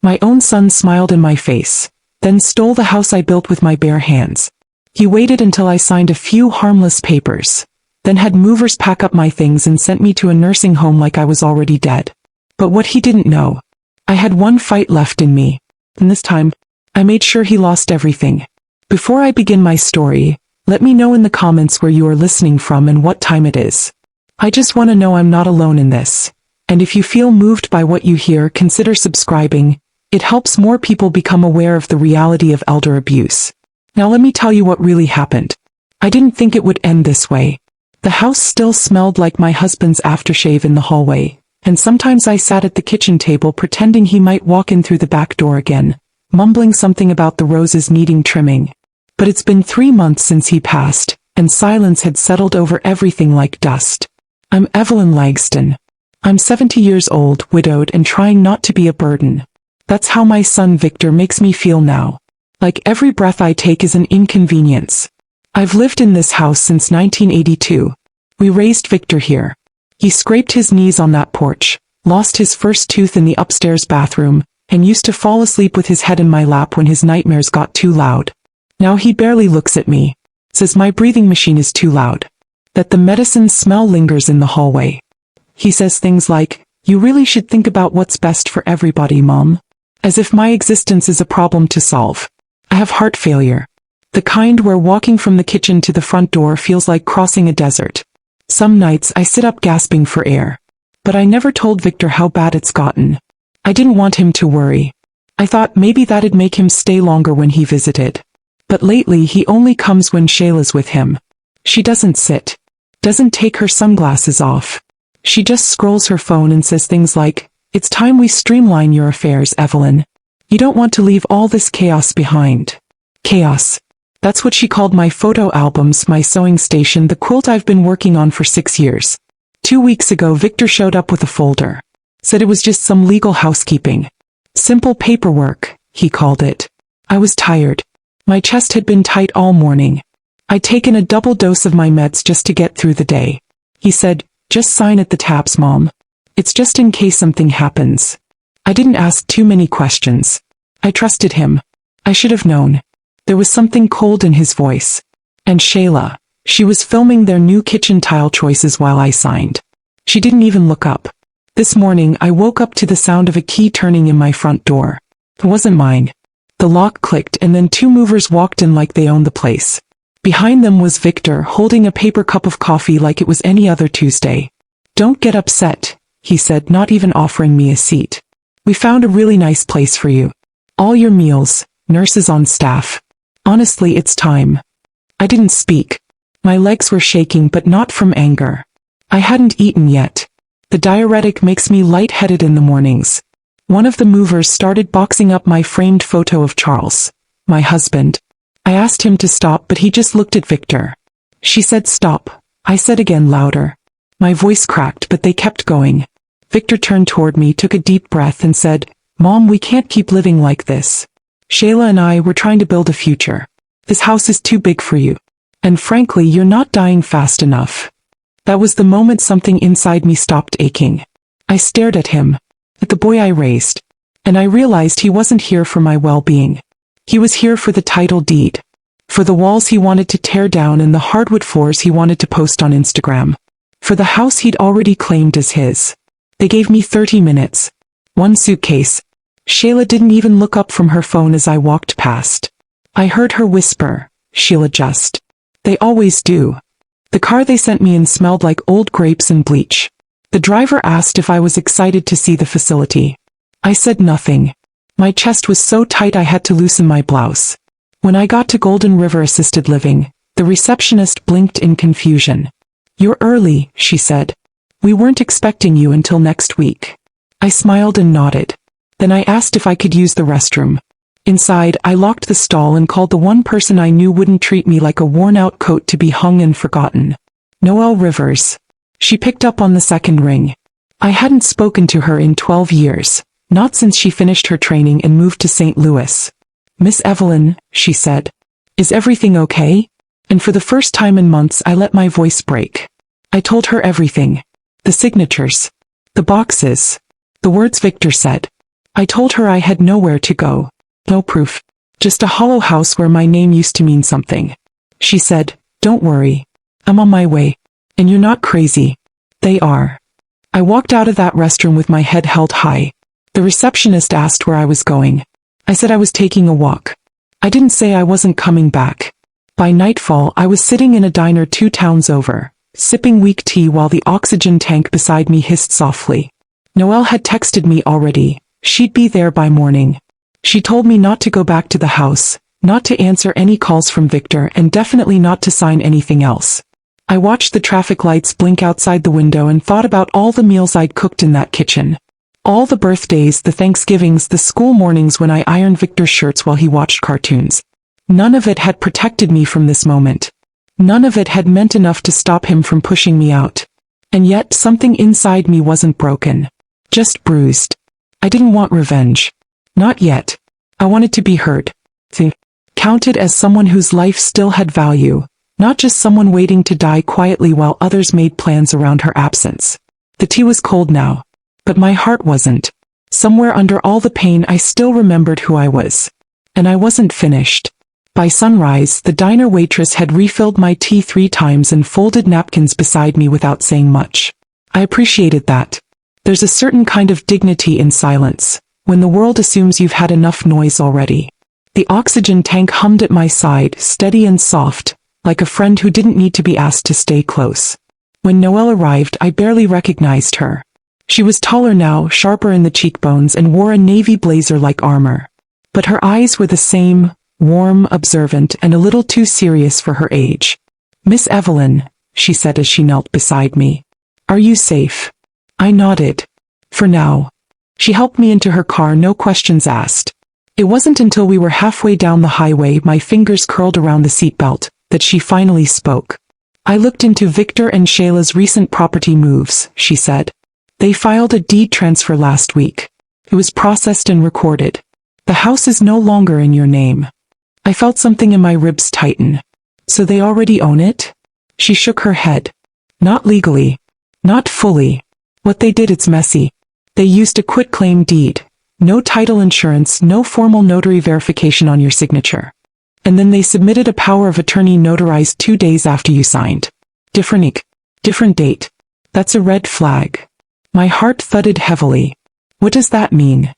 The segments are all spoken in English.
My own son smiled in my face, then stole the house I built with my bare hands. He waited until I signed a few harmless papers, then had movers pack up my things and sent me to a nursing home like I was already dead. But what he didn't know, I had one fight left in me, and this time, I made sure he lost everything. Before I begin my story, let me know in the comments where you are listening from and what time it is. I just want to know I'm not alone in this. And if you feel moved by what you hear, consider subscribing. It helps more people become aware of the reality of elder abuse. Now let me tell you what really happened. I didn't think it would end this way. The house still smelled like my husband's aftershave in the hallway, and sometimes I sat at the kitchen table pretending he might walk in through the back door again, mumbling something about the roses needing trimming. But it's been 3 months since he passed, and silence had settled over everything like dust. I'm Evelyn Langston. I'm 70 years old, widowed, and trying not to be a burden. That's how my son Victor makes me feel now. Like every breath I take is an inconvenience. I've lived in this house since 1982. We raised Victor here. He scraped his knees on that porch, lost his first tooth in the upstairs bathroom, and used to fall asleep with his head in my lap when his nightmares got too loud. Now he barely looks at me, says my breathing machine is too loud, that the medicine smell lingers in the hallway. He says things like, "You really should think about what's best for everybody, Mom." As if my existence is a problem to solve. I have heart failure. The kind where walking from the kitchen to the front door feels like crossing a desert. Some nights I sit up gasping for air. But I never told Victor how bad it's gotten. I didn't want him to worry. I thought maybe that'd make him stay longer when he visited. But lately he only comes when Shayla's with him. She doesn't sit. Doesn't take her sunglasses off. She just scrolls her phone and says things like, "It's time we streamline your affairs, Evelyn. You don't want to leave all this chaos behind." Chaos. That's what she called my photo albums, my sewing station, the quilt I've been working on for 6 years. 2 weeks ago Victor showed up with a folder. Said it was just some legal housekeeping. Simple paperwork, he called it. I was tired. My chest had been tight all morning. I'd taken a double dose of my meds just to get through the day. He said, "Just sign at the tabs, Mom. It's just in case something happens." I didn't ask too many questions. I trusted him. I should have known. There was something cold in his voice. And Shayla, she was filming their new kitchen tile choices while I signed. She didn't even look up. This morning I woke up to the sound of a key turning in my front door. It wasn't mine. The lock clicked and then 2 movers walked in like they owned the place. Behind them was Victor holding a paper cup of coffee like it was any other Tuesday. "Don't get upset," he said, not even offering me a seat. "We found a really nice place for you. All your meals, nurses on staff. Honestly, it's time." I didn't speak. My legs were shaking, but not from anger. I hadn't eaten yet. The diuretic makes me lightheaded in the mornings. One of the movers started boxing up my framed photo of Charles, my husband. I asked him to stop, but he just looked at Victor. She said stop. I said again louder. My voice cracked, but they kept going. Victor turned toward me, took a deep breath and said, "Mom, we can't keep living like this. Shayla and I were trying to build a future. This house is too big for you. And frankly, you're not dying fast enough." That was the moment something inside me stopped aching. I stared at him, at the boy I raised, and I realized he wasn't here for my well-being. He was here for the title deed, for the walls he wanted to tear down and the hardwood floors he wanted to post on Instagram, for the house he'd already claimed as his. They gave me 30 minutes. 1 suitcase. Shayla didn't even look up from her phone as I walked past. I heard her whisper, "She'll adjust." They always do. The car they sent me in smelled like old grapes and bleach. The driver asked if I was excited to see the facility. I said nothing. My chest was so tight I had to loosen my blouse. When I got to Golden River Assisted Living, the receptionist blinked in confusion. "You're early," she said. "We weren't expecting you until next week." I smiled and nodded. Then I asked if I could use the restroom. Inside, I locked the stall and called the one person I knew wouldn't treat me like a worn-out coat to be hung and forgotten. Noelle Rivers. She picked up on the second ring. I hadn't spoken to her in 12 years, not since she finished her training and moved to St. Louis. "Miss Evelyn," she said. "Is everything okay?" And for the first time in months I let my voice break. I told her everything. The signatures. The boxes. The words Victor said. I told her I had nowhere to go. No proof. Just a hollow house where my name used to mean something. She said, "Don't worry. I'm on my way. And you're not crazy." They are. I walked out of that restroom with my head held high. The receptionist asked where I was going. I said I was taking a walk. I didn't say I wasn't coming back. By nightfall, I was sitting in a diner 2 towns over, sipping weak tea while the oxygen tank beside me hissed softly. Noelle had texted me already. She'd be there by morning. She told me not to go back to the house, not to answer any calls from Victor, and definitely not to sign anything else. I watched the traffic lights blink outside the window and thought about all the meals I'd cooked in that kitchen. All the birthdays, the Thanksgivings, the school mornings when I ironed Victor's shirts while he watched cartoons. None of it had protected me from this moment. None of it had meant enough to stop him from pushing me out. And yet something inside me wasn't broken. Just bruised. I didn't want revenge. Not yet. I wanted to be heard. Counted as someone whose life still had value, not just someone waiting to die quietly while others made plans around her absence. The tea was cold now. But my heart wasn't. Somewhere under all the pain I still remembered who I was. And I wasn't finished. By sunrise, the diner waitress had refilled my tea 3 times and folded napkins beside me without saying much. I appreciated that. There's a certain kind of dignity in silence, when the world assumes you've had enough noise already. The oxygen tank hummed at my side, steady and soft, like a friend who didn't need to be asked to stay close. When Noelle arrived, I barely recognized her. She was taller now, sharper in the cheekbones, and wore a navy blazer like armor. But her eyes were the same, warm, observant, and a little too serious for her age. "Miss Evelyn," she said as she knelt beside me. "Are you safe?" I nodded. For now. She helped me into her car, no questions asked. It wasn't until we were halfway down the highway, my fingers curled around the seatbelt, that she finally spoke. "I looked into Victor and Shayla's recent property moves," she said. "They filed a deed transfer last week. It was processed and recorded. The house is no longer in your name." I felt something in my ribs tighten. "So they already own it?" She shook her head. "Not legally. Not fully. What they did, it's messy. They used a quitclaim deed. No title insurance, no formal notary verification on your signature. And then they submitted a power of attorney notarized 2 days after you signed. Different ink. Different date. That's a red flag." My heart thudded heavily. What does that mean?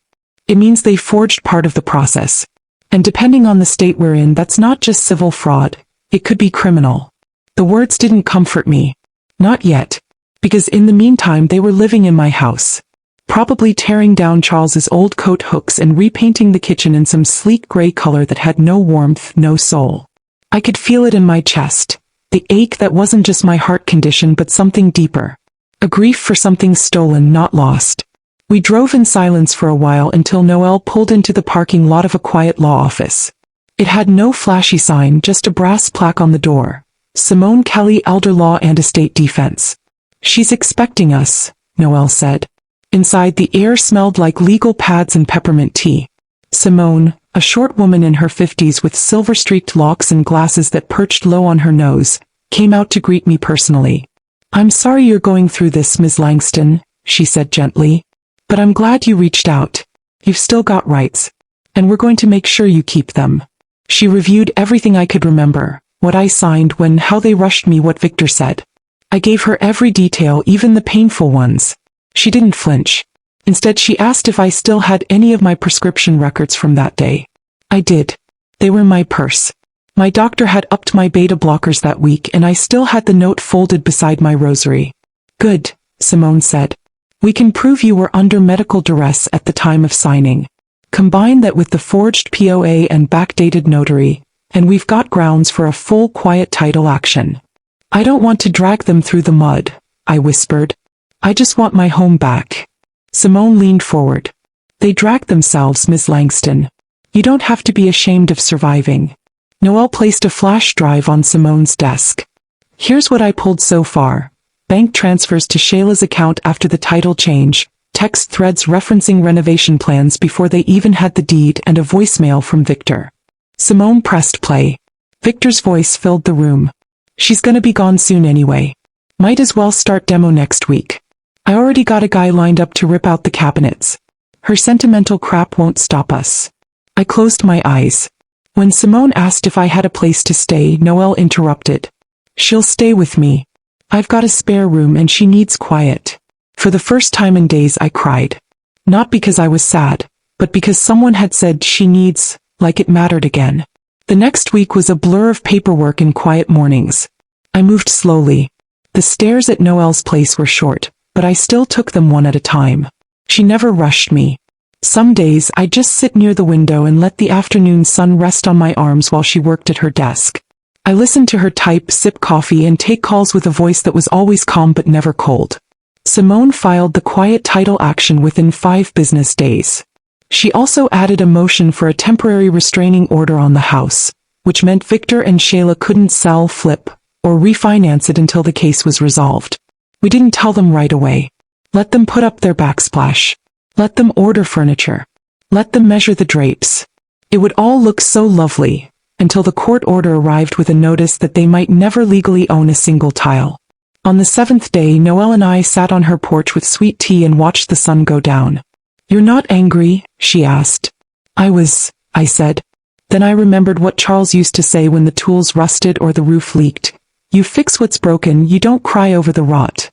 It means they forged part of the process. And depending on the state we're in, that's not just civil fraud. It could be criminal. The words didn't comfort me. Not yet. Because in the meantime they were living in my house. Probably tearing down Charles's old coat hooks and repainting the kitchen in some sleek gray color that had no warmth, no soul. I could feel it in my chest. The ache that wasn't just my heart condition but something deeper. A grief for something stolen, not lost. We drove in silence for a while until Noelle pulled into the parking lot of a quiet law office. It had no flashy sign, just a brass plaque on the door. Simone Kelly, Elder Law and Estate Defense. "She's expecting us," Noelle said. Inside, the air smelled like legal pads and peppermint tea. Simone, a short woman in her 50s with silver-streaked locks and glasses that perched low on her nose, came out to greet me personally. "I'm sorry you're going through this, Ms. Langston," she said gently. "But I'm glad you reached out. You've still got rights. And we're going to make sure you keep them." She reviewed everything I could remember, what I signed when, how they rushed me, what Victor said. I gave her every detail, even the painful ones. She didn't flinch. Instead, she asked if I still had any of my prescription records from that day. I did. They were in my purse. My doctor had upped my beta blockers that week, and I still had the note folded beside my rosary. "Good," Simone said. "We can prove you were under medical duress at the time of signing. Combine that with the forged POA and backdated notary, and we've got grounds for a full quiet title action." "I don't want to drag them through the mud," I whispered. "I just want my home back." Simone leaned forward. "They dragged themselves, Miss Langston. You don't have to be ashamed of surviving." Noelle placed a flash drive on Simone's desk. "Here's what I pulled so far. Bank transfers to Shayla's account after the title change, text threads referencing renovation plans before they even had the deed, and a voicemail from Victor." Simone pressed play. Victor's voice filled the room. "She's gonna be gone soon anyway. Might as well start demo next week. I already got a guy lined up to rip out the cabinets. Her sentimental crap won't stop us. I closed my eyes. When Simone asked if I had a place to stay, Noelle interrupted. She'll stay with me. I've got a spare room and she needs quiet. For the first time in days I cried. Not because I was sad, but because someone had said she needs, like it mattered again. The next week was a blur of paperwork and quiet mornings. I moved slowly. The stairs at Noelle's place were short, but I still took them one at a time. She never rushed me. Some days I'd just sit near the window and let the afternoon sun rest on my arms while she worked at her desk. I listened to her type, sip coffee, and take calls with a voice that was always calm but never cold. Simone filed the quiet title action within 5 business days. She also added a motion for a temporary restraining order on the house, which meant Victor and Shayla couldn't sell, flip, or refinance it until the case was resolved. We didn't tell them right away. Let them put up their backsplash. Let them order furniture. Let them measure the drapes. It would all look so lovely, until the court order arrived with a notice that they might never legally own a single tile. On the 7th day, Noelle and I sat on her porch with sweet tea and watched the sun go down. "You're not angry?" she asked. I said. Then I remembered what Charles used to say when the tools rusted or the roof leaked. You fix what's broken, you don't cry over the rot.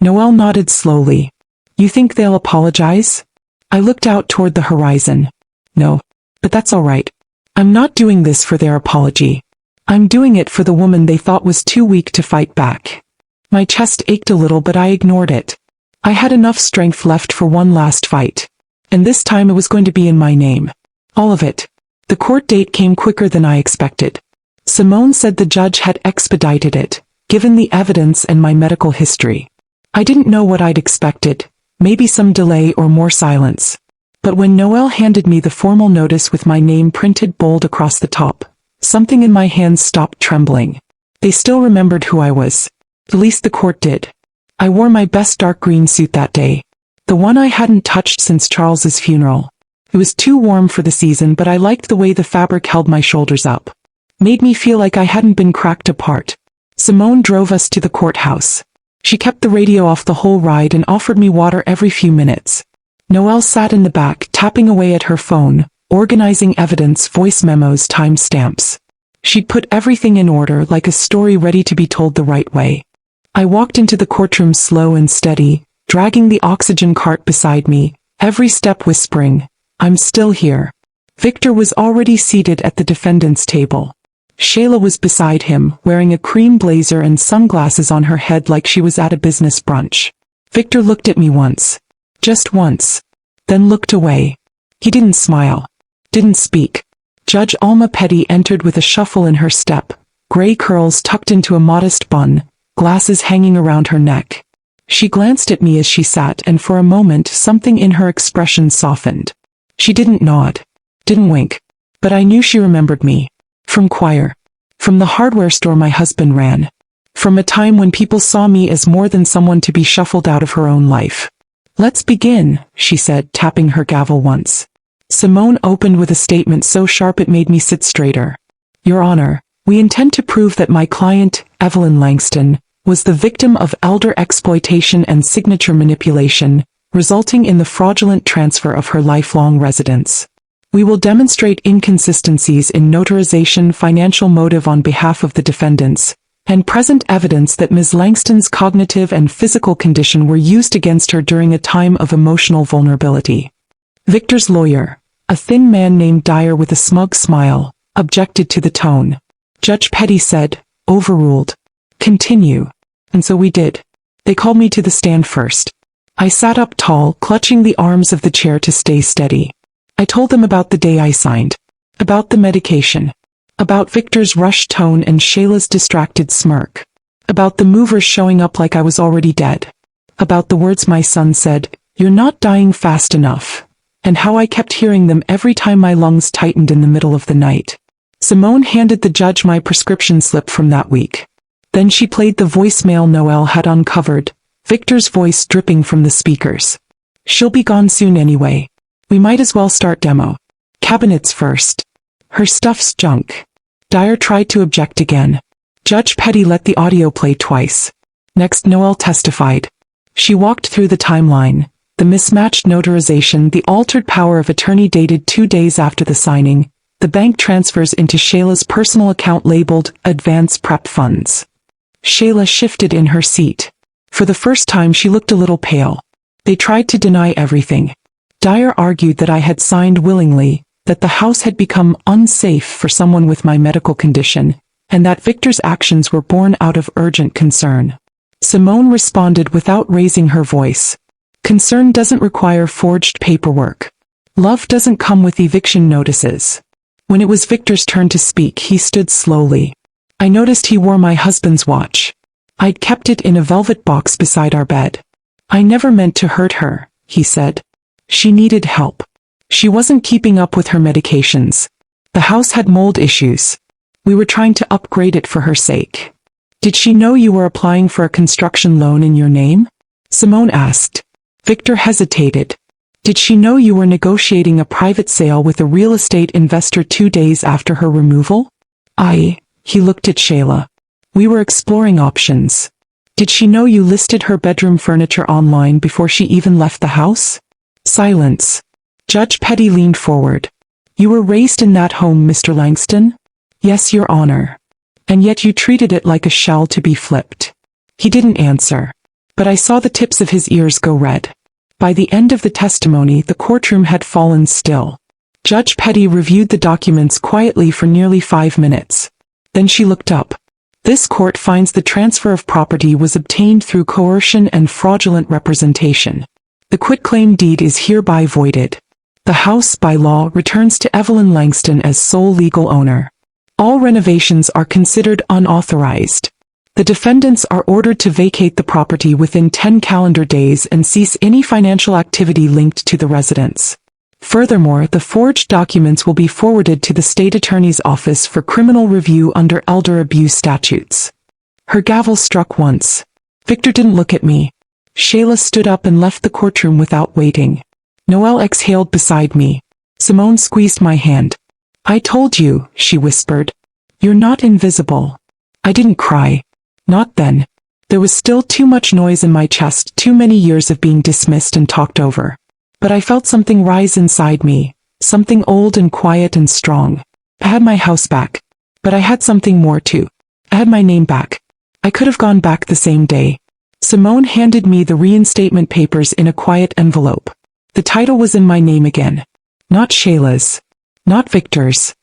Noelle nodded slowly. You think they'll apologize? I looked out toward the horizon. No, but that's all right. I'm not doing this for their apology. I'm doing it for the woman they thought was too weak to fight back. My chest ached a little, but I ignored it. I had enough strength left for one last fight. And this time it was going to be in my name. All of it. The court date came quicker than I expected. Simone said the judge had expedited it, given the evidence and my medical history. I didn't know what I'd expected, maybe some delay or more silence. But when Noelle handed me the formal notice with my name printed bold across the top, something in my hands stopped trembling. They still remembered who I was. At least the court did. I wore my best dark green suit that day. The one I hadn't touched since Charles's funeral. It was too warm for the season, but I liked the way the fabric held my shoulders up. Made me feel like I hadn't been cracked apart. Simone drove us to the courthouse. She kept the radio off the whole ride and offered me water every few minutes. Noelle sat in the back, tapping away at her phone, organizing evidence, voice memos, time stamps. She'd put everything in order, like a story ready to be told the right way. I walked into the courtroom slow and steady, dragging the oxygen cart beside me, every step whispering, I'm still here. Victor was already seated at the defendant's table. Shayla was beside him, wearing a cream blazer and sunglasses on her head like she was at a business brunch. Victor looked at me once. Just once. Then looked away. He didn't smile. Didn't speak. Judge Alma Petty entered with a shuffle in her step, gray curls tucked into a modest bun, glasses hanging around her neck. She glanced at me as she sat, and for a moment something in her expression softened. She didn't nod. Didn't wink. But I knew she remembered me. From choir. From the hardware store my husband ran. From a time when people saw me as more than someone to be shuffled out of her own life. Let's begin, she said, tapping her gavel once. Simone opened with a statement so sharp it made me sit straighter. Your Honor, we intend to prove that my client, Evelyn Langston, was the victim of elder exploitation and signature manipulation, resulting in the fraudulent transfer of her lifelong residence. We will demonstrate inconsistencies in notarization, financial motive on behalf of the defendants, and present evidence that Ms. Langston's cognitive and physical condition were used against her during a time of emotional vulnerability. Victor's lawyer, a thin man named Dyer with a smug smile, objected to the tone. Judge Petty said, overruled. Continue. And so we did. They called me to the stand first. I sat up tall, clutching the arms of the chair to stay steady. I told them about the day I signed. About the medication. About Victor's rushed tone and Shayla's distracted smirk. About the movers showing up like I was already dead. About the words my son said, "You're not dying fast enough." And how I kept hearing them every time my lungs tightened in the middle of the night. Simone handed the judge my prescription slip from that week. Then she played the voicemail Noelle had uncovered, Victor's voice dripping from the speakers. She'll be gone soon anyway. We might as well start demo. Cabinets first. Her stuff's junk. Dyer tried to object again. Judge Petty let the audio play twice. Next Noelle testified. She walked through the timeline, the mismatched notarization, the altered power of attorney dated 2 days after the signing, the bank transfers into Shayla's personal account labeled Advance Prep Funds. Shayla shifted in her seat. For the first time she looked a little pale. They tried to deny everything. Dyer argued that I had signed willingly, that the house had become unsafe for someone with my medical condition, and that Victor's actions were born out of urgent concern. Simone responded without raising her voice. Concern doesn't require forged paperwork. Love doesn't come with eviction notices. When it was Victor's turn to speak, he stood slowly. I noticed he wore my husband's watch. I'd kept it in a velvet box beside our bed. I never meant to hurt her, he said. She needed help. She wasn't keeping up with her medications. The house had mold issues. We were trying to upgrade it for her sake. Did she know you were applying for a construction loan in your name? Simone asked. Victor hesitated. Did she know you were negotiating a private sale with a real estate investor 2 days after her removal? He looked at Shayla. We were exploring options. Did she know you listed her bedroom furniture online before she even left the house? Silence. Judge Petty leaned forward. You were raised in that home, Mr. Langston? Yes, Your Honor. And yet you treated it like a shell to be flipped. He didn't answer. But I saw the tips of his ears go red. By the end of the testimony, the courtroom had fallen still. Judge Petty reviewed the documents quietly for nearly 5 minutes. Then she looked up. This court finds the transfer of property was obtained through coercion and fraudulent representation. The quitclaim deed is hereby voided. The house, by law, returns to Evelyn Langston as sole legal owner. All renovations are considered unauthorized. The defendants are ordered to vacate the property within 10 calendar days and cease any financial activity linked to the residence. Furthermore, the forged documents will be forwarded to the state attorney's office for criminal review under elder abuse statutes. Her gavel struck once. Victor didn't look at me. Shayla stood up and left the courtroom without waiting. Noelle exhaled beside me. Simone squeezed my hand. I told you, she whispered. You're not invisible. I didn't cry. Not then. There was still too much noise in my chest, too many years of being dismissed and talked over. But I felt something rise inside me, something old and quiet and strong. I had my house back. But I had something more too. I had my name back. I could have gone back the same day. Simone handed me the reinstatement papers in a quiet envelope. The title was in my name again. Not Shayla's. Not Victor's.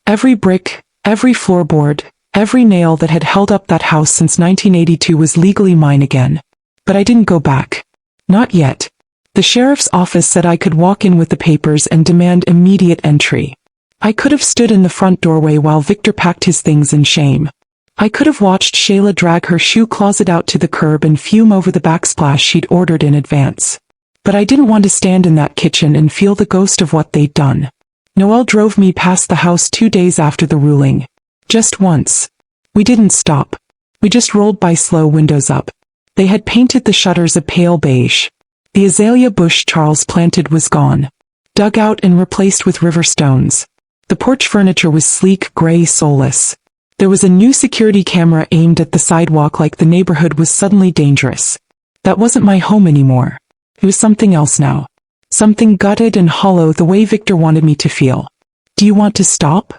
Every brick, every floorboard, every nail that had held up that house since 1982 was legally mine again. But I didn't go back. Not yet. The sheriff's office said I could walk in with the papers and demand immediate entry. I could have stood in the front doorway while Victor packed his things in shame. I could have watched Shayla drag her shoe closet out to the curb and fume over the backsplash she'd ordered in advance. But I didn't want to stand in that kitchen and feel the ghost of what they'd done. Noelle drove me past the house 2 days after the ruling. Just once. We didn't stop. We just rolled by, slow, windows up. They had painted the shutters a pale beige. The azalea bush Charles planted was gone. Dug out and replaced with river stones. The porch furniture was sleek, gray, soulless. There was a new security camera aimed at the sidewalk, like the neighborhood was suddenly dangerous. That wasn't my home anymore. It was something else now. Something gutted and hollow, the way Victor wanted me to feel. Do you want to stop?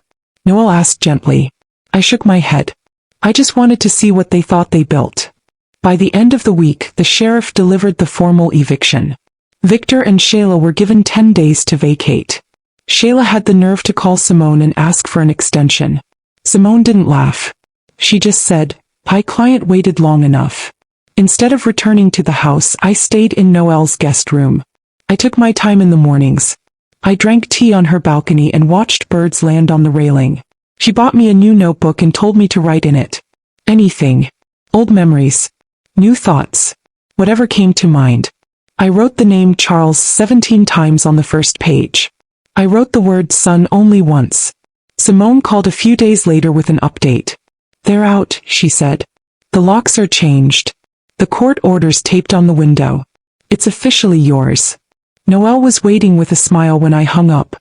Noelle asked gently. I shook my head. I just wanted to see what they thought they built. By the end of the week, the sheriff delivered the formal eviction. Victor and Shayla were given 10 days to vacate. Shayla had the nerve to call Simone and ask for an extension. Simone didn't laugh. She just said, "My client waited long enough." Instead of returning to the house, I stayed in Noelle's guest room. I took my time in the mornings. I drank tea on her balcony and watched birds land on the railing. She bought me a new notebook and told me to write in it. Anything. Old memories. New thoughts. Whatever came to mind. I wrote the name Charles 17 times on the first page. I wrote the word son only once. Simone called a few days later with an update. They're out, she said. The locks are changed. The court orders taped on the window. It's officially yours. Noelle was waiting with a smile when I hung up.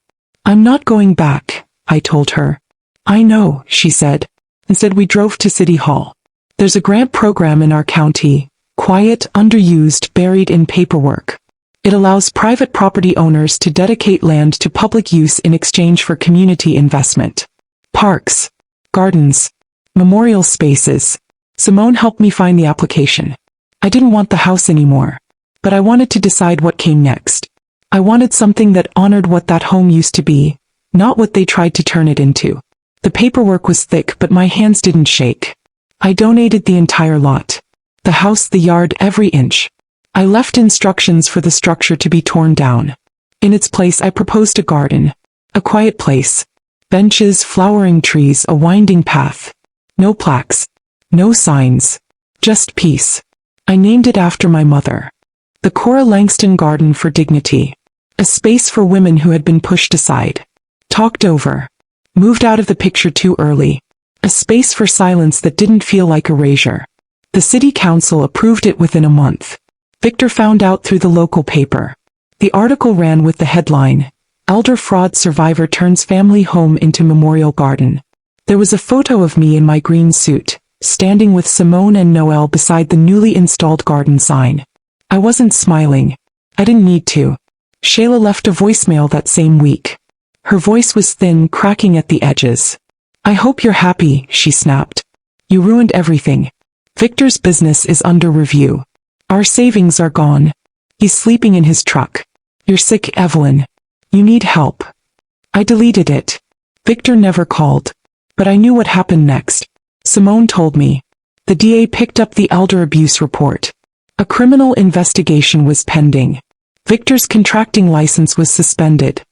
I'm not going back, I told her. I know, she said. Instead we drove to City Hall. There's a grant program in our county. Quiet, underused, buried in paperwork. It allows private property owners to dedicate land to public use in exchange for community investment. Parks, gardens, memorial spaces. Simone helped me find the application. I didn't want the house anymore, but I wanted to decide what came next. I wanted something that honored what that home used to be, not what they tried to turn it into. The paperwork was thick, but my hands didn't shake. I donated the entire lot. The house, the yard, every inch. I left instructions for the structure to be torn down. In its place, I proposed a garden. A quiet place. Benches, flowering trees, a winding path. No plaques. No signs. Just peace. I named it after my mother. The Cora Langston Garden for Dignity. A space for women who had been pushed aside. Talked over. Moved out of the picture too early. A space for silence that didn't feel like erasure. The city council approved it within a month. Victor found out through the local paper. The article ran with the headline, "Elder Fraud Survivor Turns Family Home into Memorial Garden." There was a photo of me in my green suit, standing with Simone and Noelle beside the newly installed garden sign. I wasn't smiling. I didn't need to. Shayla left a voicemail that same week. Her voice was thin, cracking at the edges. "I hope you're happy," she snapped. "You ruined everything. Victor's business is under review. Our savings are gone. He's sleeping in his truck. You're sick, Evelyn. You need help." I deleted it. Victor never called. But I knew what happened next. Simone told me. The DA picked up the elder abuse report. A criminal investigation was pending. Victor's contracting license was suspended.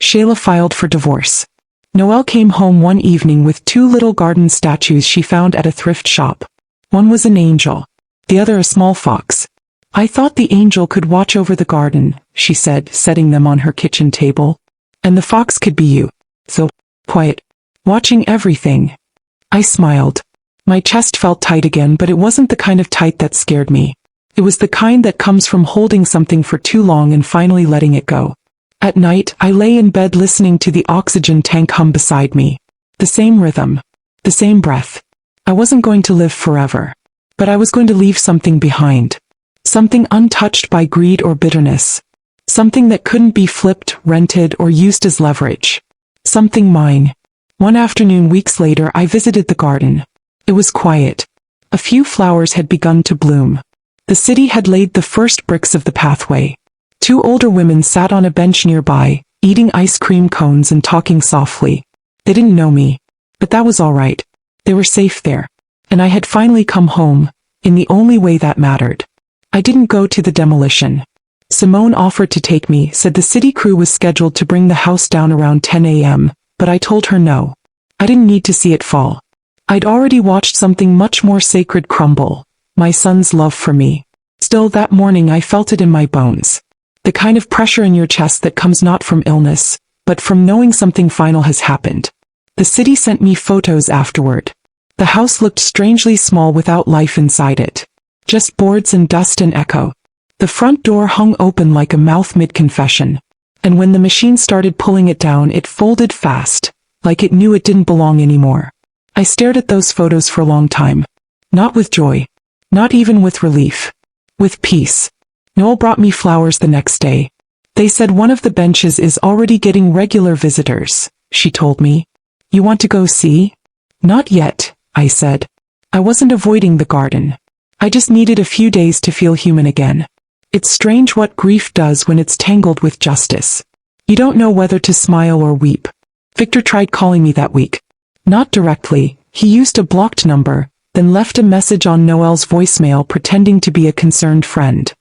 Shayla filed for divorce. Noelle came home one evening with 2 little garden statues she found at a thrift shop. One was an angel, the other a small fox. "I thought the angel could watch over the garden," she said, setting them on her kitchen table. "And the fox could be you. So quiet, watching everything." I smiled. My chest felt tight again, but it wasn't the kind of tight that scared me. It was the kind that comes from holding something for too long and finally letting it go. At night, I lay in bed listening to the oxygen tank hum beside me. The same rhythm. The same breath. I wasn't going to live forever. But I was going to leave something behind. Something untouched by greed or bitterness. Something that couldn't be flipped, rented, or used as leverage. Something mine. One afternoon weeks later, I visited the garden. It was quiet. A few flowers had begun to bloom. The city had laid the first bricks of the pathway. 2 older women sat on a bench nearby, eating ice cream cones and talking softly. They didn't know me. But that was all right. They were safe there. And I had finally come home, in the only way that mattered. I didn't go to the demolition. Simone offered to take me, said the city crew was scheduled to bring the house down around 10 a.m., but I told her no. I didn't need to see it fall. I'd already watched something much more sacred crumble, my son's love for me. Still, that morning I felt it in my bones. The kind of pressure in your chest that comes not from illness, but from knowing something final has happened. The city sent me photos afterward. The house looked strangely small without life inside it. Just boards and dust and echo. The front door hung open like a mouth mid-confession. And when the machine started pulling it down, it folded fast, like it knew it didn't belong anymore. I stared at those photos for a long time. Not with joy. Not even with relief. With peace. Noel brought me flowers the next day. "They said one of the benches is already getting regular visitors," she told me. "You want to go see?" "Not yet," I said. I wasn't avoiding the garden. I just needed a few days to feel human again. It's strange what grief does when it's tangled with justice. You don't know whether to smile or weep. Victor tried calling me that week. Not directly. He used a blocked number, then left a message on Noelle's voicemail pretending to be a concerned friend.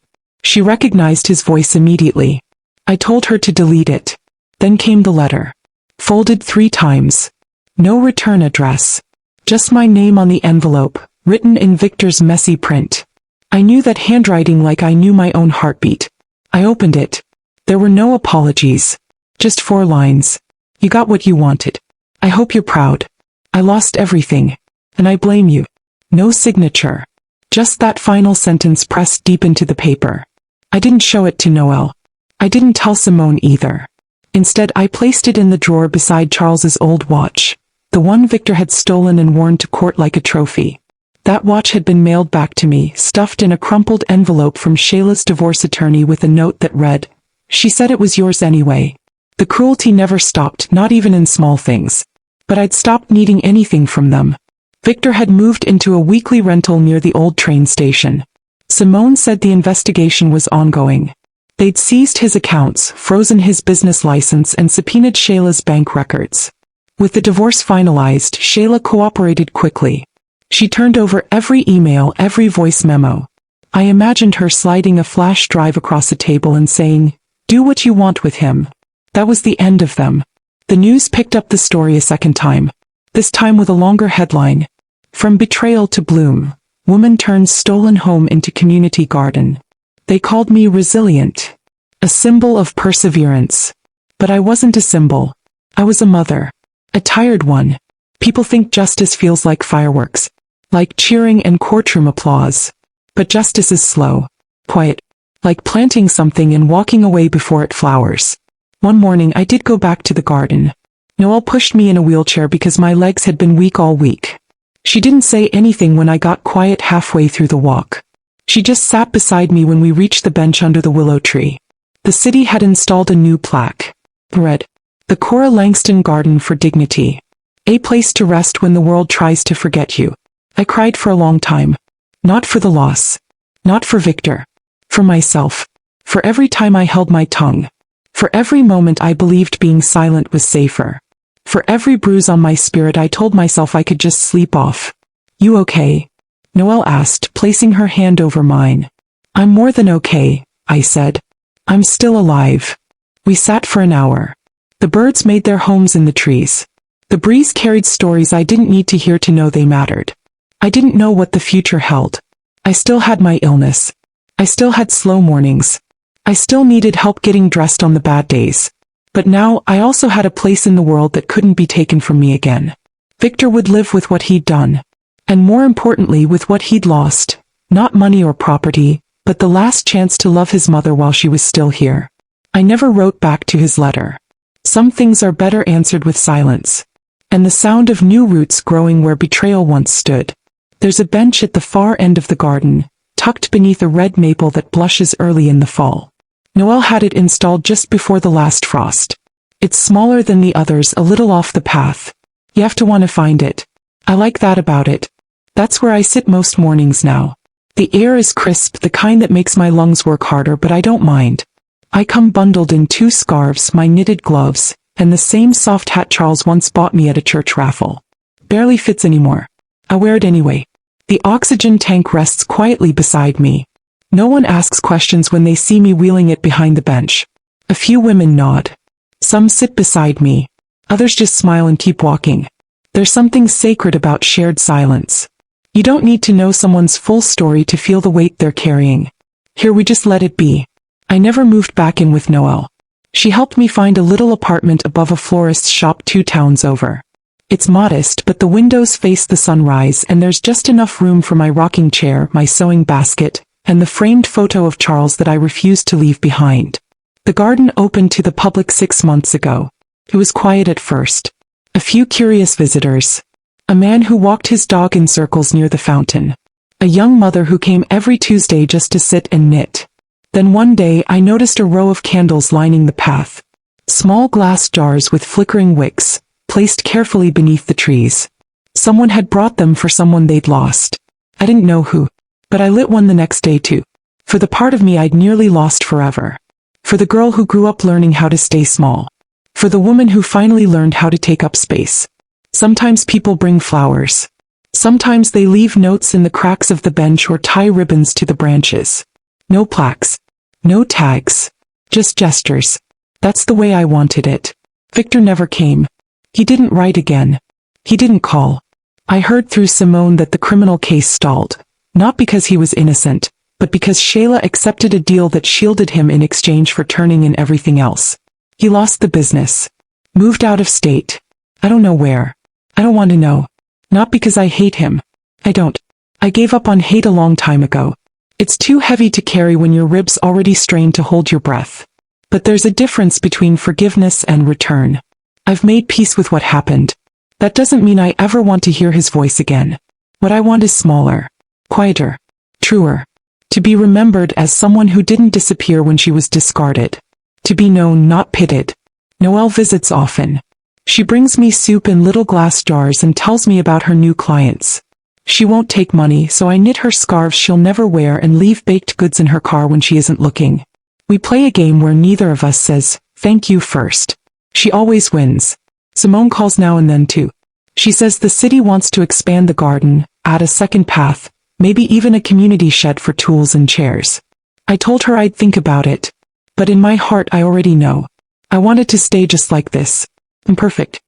She recognized his voice immediately. I told her to delete it. Then came the letter. Folded 3 times. No return address. Just my name on the envelope, written in Victor's messy print. I knew that handwriting like I knew my own heartbeat. I opened it. There were no apologies. Just 4 lines. "You got what you wanted. I hope you're proud. I lost everything. And I blame you." No signature. Just that final sentence pressed deep into the paper. I didn't show it to Noelle. I didn't tell Simone either. Instead, I placed it in the drawer beside Charles's old watch, the one Victor had stolen and worn to court like a trophy. That watch had been mailed back to me, stuffed in a crumpled envelope from Shayla's divorce attorney with a note that read, "She said it was yours anyway." The cruelty never stopped, not even in small things. But I'd stopped needing anything from them. Victor had moved into a weekly rental near the old train station. Simone said the investigation was ongoing. They'd seized his accounts, frozen his business license, and subpoenaed Shayla's bank records. With the divorce finalized, Shayla cooperated quickly. She turned over every email, every voice memo. I imagined her sliding a flash drive across a table and saying, "Do what you want with him." That was the end of them. The news picked up the story a second time, this time with a longer headline. From betrayal to bloom, woman turns stolen home into community garden. They called me resilient, a symbol of perseverance. But I wasn't a symbol. I was a mother, a tired one. People think justice feels like fireworks, like cheering and courtroom applause. But justice is slow, quiet, like planting something and walking away before it flowers. One morning I did go back to the garden. Noelle pushed me in a wheelchair because my legs had been weak all week. She didn't say anything when I got quiet halfway through the walk. She just sat beside me when we reached the bench under the willow tree. The city had installed a new plaque. Read, "The Cora Langston Garden for Dignity. A place to rest when the world tries to forget you." I cried for a long time. Not for the loss. Not for Victor. For myself. For every time I held my tongue. For every moment I believed being silent was safer. For every bruise on my spirit I told myself I could just sleep off. "You okay?" Noelle asked, placing her hand over mine. "I'm more than okay," I said. "I'm still alive." We sat for an hour. The birds made their homes in the trees. The breeze carried stories I didn't need to hear to know they mattered. I didn't know what the future held. I still had my illness. I still had slow mornings. I still needed help getting dressed on the bad days. But now I also had a place in the world that couldn't be taken from me again. Victor would live with what he'd done. And more importantly, with what he'd lost. Not money or property, but the last chance to love his mother while she was still here. I never wrote back to his letter. Some things are better answered with silence. And the sound of new roots growing where betrayal once stood. There's a bench at the far end of the garden, tucked beneath a red maple that blushes early in the fall. Noelle had it installed just before the last frost. It's smaller than the others, a little off the path. You have to want to find it. I like that about it. That's where I sit most mornings now. The air is crisp, the kind that makes my lungs work harder, but I don't mind. I come bundled in 2 scarves, my knitted gloves, and the same soft hat Charles once bought me at a church raffle. Barely fits anymore. I wear it anyway. The oxygen tank rests quietly beside me. No one asks questions when they see me wheeling it behind the bench. A few women nod. Some sit beside me. Others just smile and keep walking. There's something sacred about shared silence. You don't need to know someone's full story to feel the weight they're carrying. Here we just let it be. I never moved back in with Noelle. She helped me find a little apartment above a florist's shop 2 towns over. It's modest, but the windows face the sunrise and there's just enough room for my rocking chair, my sewing basket, and the framed photo of Charles that I refused to leave behind. The garden opened to the public 6 months ago. It was quiet at first. A few curious visitors. A man who walked his dog in circles near the fountain. A young mother who came every Tuesday just to sit and knit. Then one day I noticed a row of candles lining the path. Small glass jars with flickering wicks, placed carefully beneath the trees. Someone had brought them for someone they'd lost. I didn't know who. But I lit one the next day too. For the part of me I'd nearly lost forever. For the girl who grew up learning how to stay small. For the woman who finally learned how to take up space. Sometimes people bring flowers. Sometimes they leave notes in the cracks of the bench or tie ribbons to the branches. No plaques. No tags. Just gestures. That's the way I wanted it. Victor never came. He didn't write again. He didn't call. I heard through Simone that the criminal case stalled. Not because he was innocent, but because Shayla accepted a deal that shielded him in exchange for turning in everything else. He lost the business. Moved out of state. I don't know where. I don't want to know. Not because I hate him. I don't. I gave up on hate a long time ago. It's too heavy to carry when your ribs already strain to hold your breath. But there's a difference between forgiveness and return. I've made peace with what happened. That doesn't mean I ever want to hear his voice again. What I want is smaller, quieter, truer. To be remembered as someone who didn't disappear when she was discarded. To be known, not pitted. Noelle visits often. She brings me soup in little glass jars and tells me about her new clients. She won't take money, so I knit her scarves she'll never wear and leave baked goods in her car when she isn't looking. We play a game where neither of us says, "Thank you" first. She always wins. Simone calls now and then too. She says the city wants to expand the garden, add a second path, maybe even a community shed for tools and chairs. I told her I'd think about it. But in my heart I already know. I want it to stay just like this. Imperfect.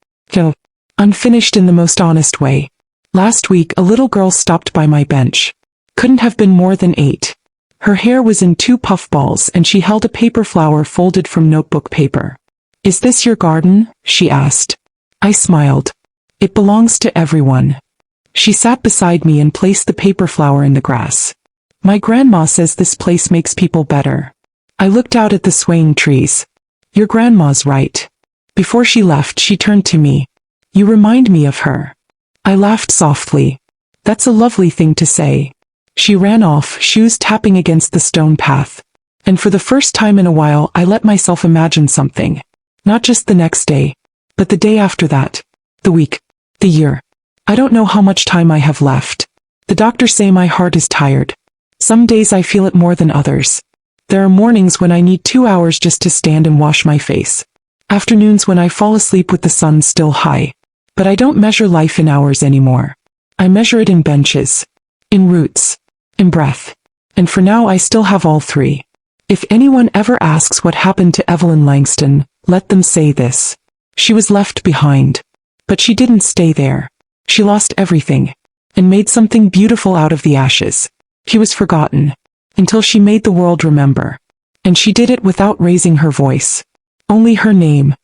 Unfinished in the most honest way. Last week a little girl stopped by my bench. Couldn't have been more than 8. Her hair was in 2 puffballs and she held a paper flower folded from notebook paper. "Is this your garden?" she asked. I smiled. "It belongs to everyone." She sat beside me and placed the paper flower in the grass. "My grandma says this place makes people better." I looked out at the swaying trees. "Your grandma's right." Before she left, she turned to me. "You remind me of her." I laughed softly. "That's a lovely thing to say." She ran off, shoes tapping against the stone path. And for the first time in a while I let myself imagine something. Not just the next day, but the day after that. The week. The year. I don't know how much time I have left. The doctors say my heart is tired. Some days I feel it more than others. There are mornings when I need 2 hours just to stand and wash my face. Afternoons when I fall asleep with the sun still high. But I don't measure life in hours anymore. I measure it in benches. In roots. In breath. And for now I still have all 3. If anyone ever asks what happened to Evelyn Langston, let them say this. She was left behind. But she didn't stay there. She lost everything. And made something beautiful out of the ashes. She was forgotten. Until she made the world remember. And she did it without raising her voice. Only her name,